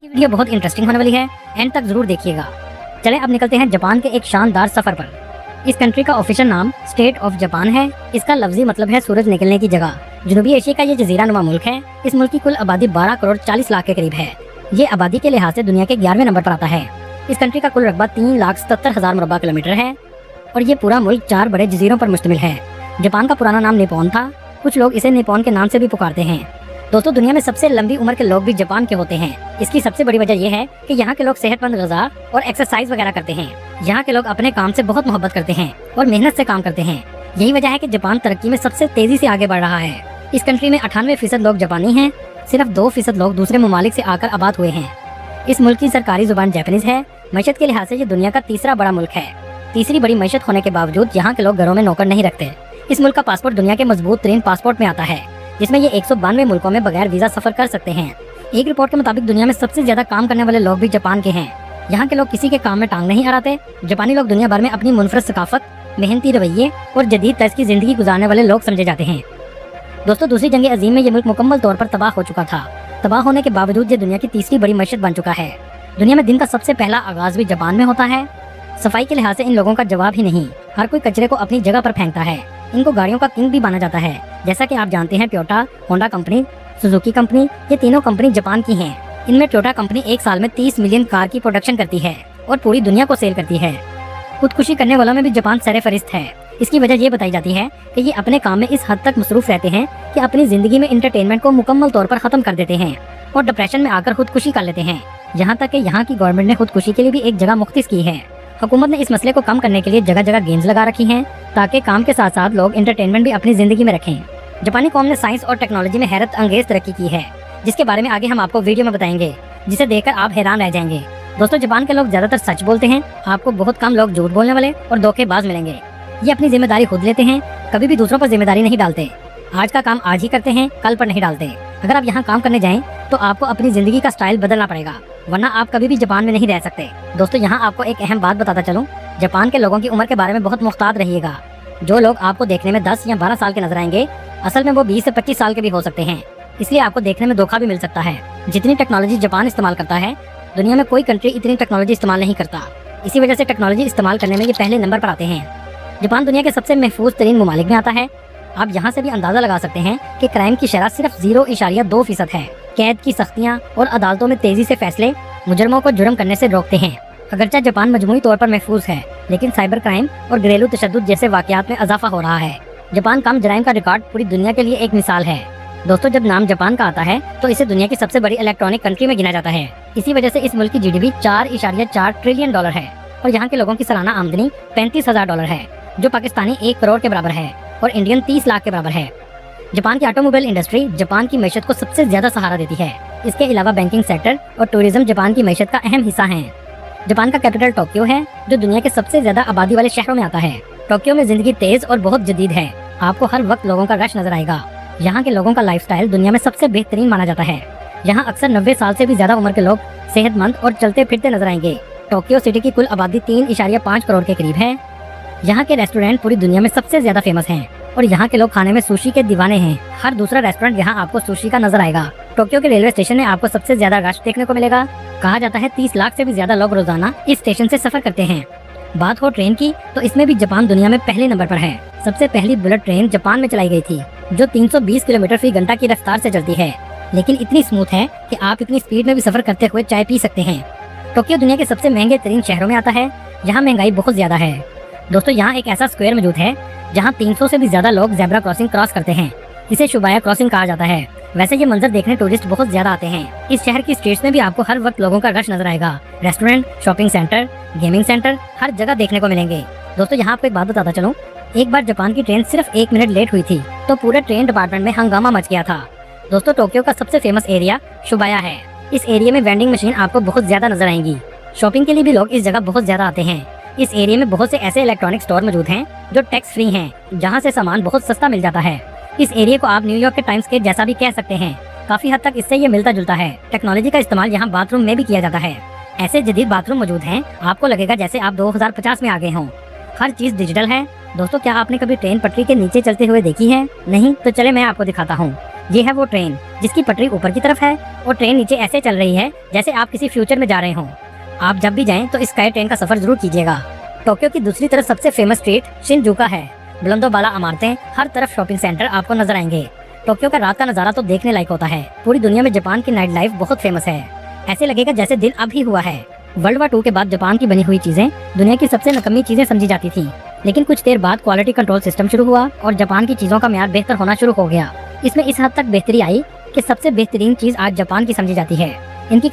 Video बहुत interesting होने वाली है, एंड तक जरूर देखिएगा। चलें अब निकलते हैं जापान के एक शानदार सफर पर। इस कंट्री का ऑफिशियल नाम स्टेट ऑफ जापान है। इसका लफ्जी मतलब है सूरज निकलने की जगह। जनूबी एशिया का ये जजीरा नुमा मुल्क है। इस मुल्क की कुल आबादी 12 करोड़ 40 लाख के करीब है। ये आबादी के लिहाज से दुनिया के 11वें नंबर पर आता है। इस कंट्री का कुल रकबा 3,77,000 मुरब्बा किलोमीटर है और ये पूरा मुल्क 4 बड़े जजीरों पर मुश्तमिल है। जापान का पुराना नाम निप्पॉन था। कुछ लोग इसे निप्पॉन के नाम से भी पुकारते हैं। दोस्तों, दुनिया में सबसे लंबी उम्र के लोग भी जापान के होते हैं। इसकी सबसे बड़ी वजह यह है कि यहाँ के लोग सेहतमंद ग़िज़ा और एक्सरसाइज वगैरह करते हैं। यहाँ के लोग अपने काम से बहुत मोहब्बत करते हैं और मेहनत से काम करते हैं। यही वजह है कि जापान तरक्की में सबसे तेजी से आगे बढ़ रहा है। इस कंट्री में 98% लोग जापानी हैं। सिर्फ 2% लोग दूसरे ममालिक से आकर आबाद हुए हैं। इस मुल्क की सरकारी जुबान जापानीज है। मईशत के लिहाज से ये दुनिया का तीसरा बड़ा मुल्क है। तीसरी बड़ी मईशत होने के बावजूद यहाँ के लोग घरों में नौकर नहीं रखते। इस मुल्क का पासपोर्ट दुनिया के मजबूत तरीन पासपोर्ट में आता है, जिसमें ये 192 मुल्कों में बगैर वीजा सफर कर सकते हैं। एक रिपोर्ट के मुताबिक दुनिया में सबसे ज्यादा काम करने वाले लोग भी जापान के हैं। यहाँ के लोग किसी के काम में टांग नहीं अड़ाते। जापानी लोग दुनिया भर में अपनी मुनफरद सकाफत, मेहनती रवैये और जदीद तर्ज की जिंदगी गुजारने वाले लोग समझे जाते हैं। दोस्तों, दूसरी जंग अजीम में ये मुल्क मुकम्मल तौर पर तबाह हो चुका था। तबाह होने के बावजूद ये दुनिया की तीसरी बड़ी मईशत बन चुका है। दुनिया में दिन का सबसे पहला आगाज भी जापान में होता है। सफाई के लिहाज से इन लोगों का जवाब ही नहीं। हर कोई कचरे को अपनी जगह पर फेंकता है। इनको गाड़ियों का किंग भी माना जाता है। जैसा कि आप जानते हैं, Toyota, Honda company, Suzuki company, ये तीनों कंपनी जापान की हैं। इनमें टोयोटा कंपनी एक साल में 30 मिलियन कार की प्रोडक्शन करती है और पूरी दुनिया को सेल करती है। खुदकुशी करने वालों में भी जापान सरफहरिस्त है। इसकी वजह ये बताई जाती है कि ये अपने काम में इस हद तक मसरूफ रहते हैं कि अपनी जिंदगी में इंटरटेनमेंट को मुकम्मल तौर पर खत्म कर देते हैं और डिप्रेशन में आकर खुदकुशी कर लेते हैं। यहाँ तक कि यहाँ की गवर्नमेंट ने खुदकुशी के लिए भी एक जगह मुख्तिस की है। हुकूमत ने इस मसले को कम करने के लिए जगह जगह गेम्स लगा रखी हैं ताकि काम के साथ साथ लोग इंटरटेनमेंट भी अपनी जिंदगी में रखें। जापानी कौम ने साइंस और टेक्नोलॉजी में हैरत अंगेज तरक्की की है, जिसके बारे में आगे हम आपको वीडियो में बताएंगे, जिसे देखकर आप हैरान रह जाएंगे। दोस्तों, जापान के लोग ज्यादातर सच बोलते हैं। आपको बहुत कम लोग झूठ बोलने वाले और धोखेबाज मिलेंगे। ये अपनी जिम्मेदारी खुद लेते हैं, कभी भी दूसरों पर जिम्मेदारी नहीं डालते। आज का काम आज ही करते हैं, कल पर नहीं डालते। अगर आप यहाँ काम करने जाएं तो आपको अपनी जिंदगी का स्टाइल बदलना पड़ेगा, वरना आप कभी भी जापान में नहीं रह सकते। दोस्तों, यहाँ आपको एक अहम बात बताता चलूं, जापान के लोगों की उम्र के बारे में बहुत मुख्तात रहिएगा। जो लोग आपको देखने में 10 या 12 साल के नजर आएंगे, असल में वो 20 से 25 साल के भी हो सकते हैं। इसलिए आपको देखने में धोखा भी मिल सकता है। जितनी टेक्नोलॉजी जापान इस्तेमाल करता है, दुनिया में कोई कंट्री इतनी टेक्नोलॉजी इस्तेमाल नहीं करता। इसी वजह से टेक्नोलॉजी इस्तेमाल करने में ये पहले नंबर पर आते हैं। जापान दुनिया के सबसे महफूज तरीन ममालिक में आता है। आप यहाँ से भी अंदाजा लगा सकते हैं कि क्राइम की शरह सिर्फ 0.2% है। कैद की सख्तियाँ और अदालतों में तेजी से फैसले मुजरमों को जुर्म करने से रोकते हैं। अगरचा जापान मजमूई तौर पर महफूज है, लेकिन साइबर क्राइम और घरेलू तशद्दुद जैसे वाकयात में इजाफा हो रहा है। जापान कम जराइम का रिकॉर्ड पूरी दुनिया के लिए एक मिसाल है। दोस्तों, जब नाम जापान का आता है तो इसे दुनिया की सबसे बड़ी इलेक्ट्रॉनिक कंट्री में गिना जाता है। इसी वजह से इस मुल्क की GDP $4.4 ट्रिलियन है और यहाँ के लोगों की सालाना आमदनी $35,000 है, जो पाकिस्तानी 1 करोड़ के बराबर है और इंडियन 30 लाख के बराबर है। जापान की ऑटोमोबाइल इंडस्ट्री जापान की मैशत को सबसे ज्यादा सहारा देती है। इसके अलावा बैंकिंग सेक्टर और टूरिज्म जापान की मैशत का अहम हिस्सा है। जापान का कैपिटल टोक्यो है, जो दुनिया के सबसे ज्यादा आबादी वाले शहरों में आता है। टोक्यो में जिंदगी तेज और बहुत जदीद है। आपको हर वक्त लोगों का रश नजर आएगा। यहाँ के लोगों का लाइफस्टाइल दुनिया में सबसे बेहतरीन माना जाता है। यहाँ अक्सर 90 साल से भी ज्यादा उम्र के लोग सेहतमंद और चलते फिरते नजर आएंगे। टोक्यो सिटी की कुल आबादी 3.5 करोड़ के करीब है। यहाँ के रेस्टोरेंट पूरी दुनिया में सबसे ज्यादा फेमस हैं और यहाँ के लोग खाने में सुशी के दीवाने हैं। हर दूसरा रेस्टोरेंट यहाँ आपको सुशी का नजर आएगा। टोक्यो के रेलवे स्टेशन में आपको सबसे ज्यादा रश देखने को मिलेगा। कहा जाता है 30 लाख से भी ज्यादा लोग रोजाना इस स्टेशन से सफर करते हैं। बात हो ट्रेन की, तो इसमें भी जापान दुनिया में पहले नंबर पर है। सबसे पहली बुलेट ट्रेन जापान में चलाई गई थी, जो 320 किलोमीटर फी घंटा की रफ्तार से चलती है, लेकिन इतनी स्मूथ है कि आप इतनी स्पीड में भी सफर करते हुए चाय पी सकते हैं। टोक्यो दुनिया के सबसे महंगे तरीन शहरों में आता है। यहाँ महंगाई बहुत ज्यादा है। दोस्तों, यहाँ एक ऐसा स्क्वायर मौजूद है जहाँ 300 से भी ज्यादा लोग ज़ेब्रा क्रॉसिंग क्रॉस करते हैं। इसे शुबाया क्रॉसिंग कहा जाता है। वैसे ये मंजर देखने टूरिस्ट बहुत ज्यादा आते हैं। इस शहर की स्ट्रीट्स में भी आपको हर वक्त लोगों का रश नजर आएगा। Restaurant, shopping centre, gaming centre हर जगह देखने को मिलेंगे। दोस्तों, यहाँ आपको एक बात बताता चलूं, एक बार जापान की ट्रेन सिर्फ 1 मिनट लेट हुई थी तो पूरे ट्रेन डिपार्टमेंट में हंगामा मच गया था। दोस्तों, टोक्यो का सबसे फेमस एरिया शुबाया है। इस एरिया में वेंडिंग मशीन आपको बहुत ज्यादा नजर आएंगी। शॉपिंग के लिए भी लोग इस जगह बहुत ज्यादा आते हैं। इस एरिया में बहुत से ऐसे इलेक्ट्रॉनिक स्टोर मौजूद हैं जो टैक्स फ्री हैं, जहां से सामान बहुत सस्ता मिल जाता है। इस एरिया को आप न्यूयॉर्क के टाइम्स स्क्वायर जैसा भी कह सकते हैं। काफी हद तक इससे ये मिलता जुलता है। टेक्नोलॉजी का इस्तेमाल यहाँ बाथरूम में भी किया जाता है। ऐसे जदीद बाथरूम मौजूद हैं, आपको लगेगा जैसे आप 2050 में आ गए हों। हर चीज डिजिटल है। दोस्तों, क्या आपने कभी ट्रेन पटरी के नीचे चलते हुए देखी है? नहीं? तो चले मैं आपको दिखाता हूँ। ये है वो ट्रेन जिसकी पटरी ऊपर की तरफ है और ट्रेन नीचे ऐसे चल रही है जैसे आप किसी फ्यूचर में जा रहे हों। आप जब भी जाएं तो स्काई ट्रेन का सफर जरूर कीजिएगा। टोक्यो की दूसरी तरफ सबसे फेमस स्ट्रीट शिनजुका है। बुलंदो बाला इमारतें, हर तरफ शॉपिंग सेंटर आपको नजर आएंगे। टोक्यो का रात का नजारा तो देखने लायक होता है। पूरी दुनिया में जापान की नाइट लाइफ बहुत फेमस है। ऐसे लगेगा जैसे दिन अब ही हुआ है। वर्ल्ड वार 2 के बाद जापान की बनी हुई चीजें दुनिया की सबसे नकम्मी चीजें समझी जाती थी, लेकिन कुछ देर बाद क्वालिटी कंट्रोल सिस्टम शुरू हुआ और जापान की चीजों का म्यार बेहतर होना शुरू हो गया। इसमें इस हद तक बेहतरी आई कि सबसे बेहतरीन चीज आज जापान की समझी जाती है। इनकी